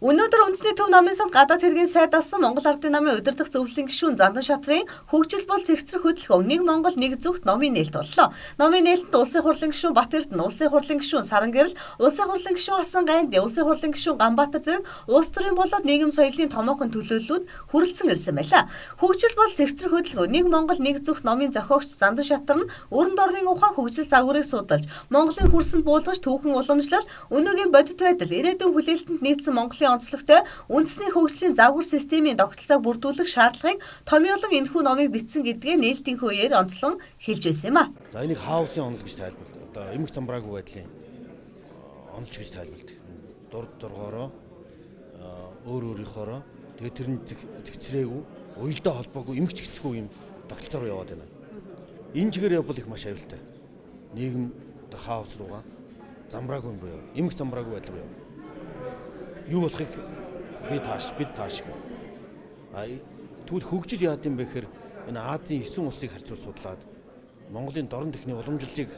Өнөөдөр үндэсний төв намын санд гадаад хэргийн сайд асан Монгол Ардын намын удирдах зөвлөлийн гишүүн Зандан шатрын хөгжил бол цэгцрэх хөдөлгөөн нэг Монгол нэг зүгт номын нээлт боллоо. Номын нээлтэнд улсын хурлын гишүүн Бат Эрдэнэ, улсын хурлын гишүүн Саран Гэрэл, улсын хурлын гишүүн Асан Гайнди, улсын хурлын гишүүн Ганбаатар зэрэг улс төрийн болоод нийгэм соёлын томоохон төлөөллүүд хүрэлцэн ирсэн байлаа. Хөгжил бол цэгцрэх хөдөлгөөн нэг Монгол нэг зүгт номын зохиогч Зандан шатар нь өрөнд орны ухаан хөгжил загварыг судалж, Монголын хөрсөнд буулгаж түүхэн уламжлал, өнөөгийн бодит байдал, ирээдүйн хүлээлтэнд нийцсэн Монголын онцлогтой үндэсний хөгжлийн загвар системийн тогтолцоог бүрдүүлэх шаардлагыг томьёолон энэхүү номыг бичсэн гэдгээ нээлтийн үеэр онцлон хэлж байсан юм а. За энийг хаусын онол гэж тайлбарладаг. Одоо эмх замбраагүй байдлын онолч гэж тайлбарладаг. Дургоороо өөр өөрийнхоороо тэгээд тэрний зэгцрээгүй, уялдаа холбоогүй, эмх зэгцгүй юм тогтолцоор яваад байна. Энэ чигээр явбал их маш аюултай. Нийгэм одоо хаус руугаа замбраагүй юм буюу эмх замбраагүй байдал руу яв. Юу болохыг бид таашгүй. Тэгвэл хөгжил яад юм бэ гэхээр энэ Азийн 9 улсыг харьцуулж судлаад Монголын дорн техникийн уламжлалыг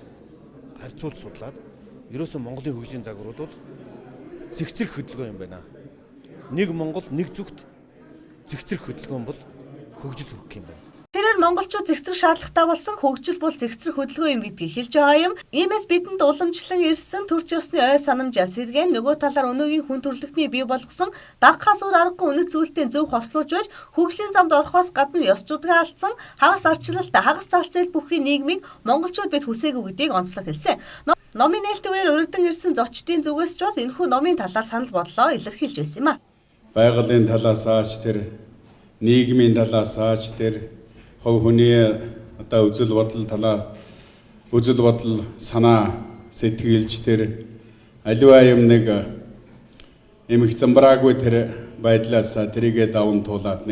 харьцуулж судлаад ерөөсөн Монголын хөгжлийн загварууд бол цэгцрэх хөдөлгөөн юм байна. Нэг Монгол нэг зүгт цэгцрэх хөдөлгөөн бол хөгжил хүргэх юм байна. Тэрээр монголчууд зэгцрэх шаардлагатай болсон хөгжил бол зэгцрэх хөдөлгөөн юм гэдгийг хэлж байгаа юм. Иймээс бидэнд уламжлан ирсэн төрч ёсны ой санамжаа сэргээн нөгөө талаар өнөөгийн хүн төрөлхтний бий болгосон дагхаас өөр аргагүй үнэт зүйлтэй зөв хослуулж байж хөгжлийн замд орохоос гадна ёсчуудгаа алдсан хагас арчлалтай хагас залцэл бүхий нийгмийг монголчууд бид хүсээгүй гэдгийг онцлог хэлсэн. Номын нээлтээр өргөдөн ирсэн зочдын зүгээс ч бас энэхүү номын талаар санал бодлоо илэрхийлж байсан юм а. Байгалийн талаас аач тэр нийгмийн талаас аач тэр хов хүний одоо үзэл бодол санаа сэтгэлж тэр аливаа юм нэг эмх замбраагүй тэр байдлаас тэрийгэ даван туулаад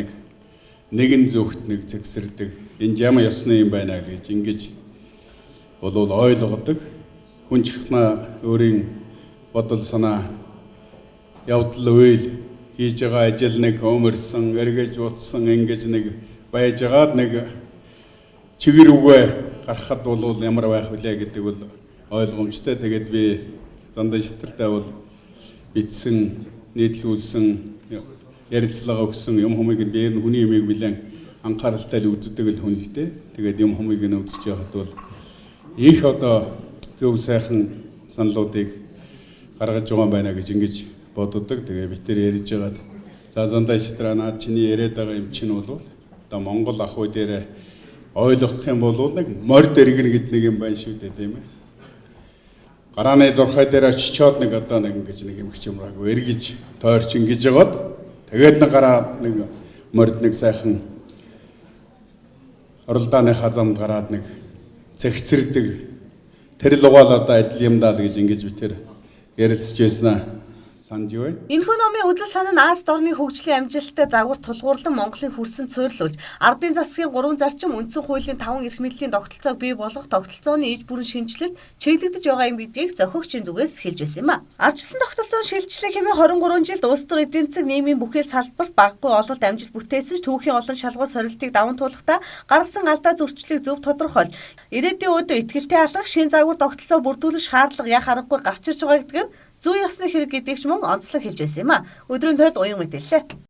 нэгэн зүгт нэг цэгсэрдэг энэ жам ёсны юм байна гэж ингэж болов ойлгодог хүн чихна өөрийн бодол санаа явдал үйл хийж байгаа ажил нэг өмөрсөн эргэж утсан ингэж нэг байжгаад нэг чигэр үгээ гаргахад бол ямар байх вүлээ гэдэг бол ойлгомжтой. Тэгээд би Зандан шатартай бол бичсэн, нийтлүүлсэн, ярилцлага өгсөн юм хүмүүсийг би хүний юмыг билэн анхааралтай л үздэг л хүн л дээ. Тэгээд юм хүмүүсийг нь үзэж явахад бол их одоо зөв сайхан саналуудыг гаргаж байгаа байна гэж ингэж боддог. Тэгээд би тэр ярьж байгаад за Зандан шатраа наад чиний яриад байгаа юм чинь бол одоо Монгол ахуй дээр ойлгох юм бол нэг морд эргэн гэдэг нэг юм байна шүү дээ тийм ээ. Гарааны зурхай дээр очичоод нэг одоо нэг ингэж нэг эмх чимрааг эргэж тойрч ингэж жагаад тэгээд нэг гараад нэг морд нэг сайхан оролдооныхаа замд гараад нэг цэгцэрдэг тэр л угаал одоо адил юм даа гэж ингэж би тэр ярилцж байснаа. Энэхүү номын үзэл санаа нь Аз дорны хөгжлийн амжилттай загвар тулгуурлан Монголын хөрсөнд суйрлуулж, ардын засгийн 3 зарчим үндсэн хуулийн 5 эрх мэдлийн тогтолцоог бий болгох тогтолцооны иж бүрэн шинжилэлт чиглэгдэж байгаа юм гэдгийг зохиогчийн зүгээс хэлж байсан юм а. Ардчилсан тогтолцоон шилжлэх хэмээн 23 жилд улс төр эдийн засаг нийгмийн бүхэл салбарт баггүй ололт амжилт бүтээсэн ч түүхийн олон шалгуур сорилтыг даван туулахдаа гаргасан алдаа зөрчлийг зөв тодорхойлж, ирээдүйн өдөө итгэлтэй алгах шин загвар тогтолцоо бүрдүүлэх шаардлага яах аргагүй гарч ирж байгаа гэдэг нь зүй ёсны хэрэг гэдгийг ч мөн онцлог хэлж байсан юм а. Өдрийн тойл уян мэдээллээ.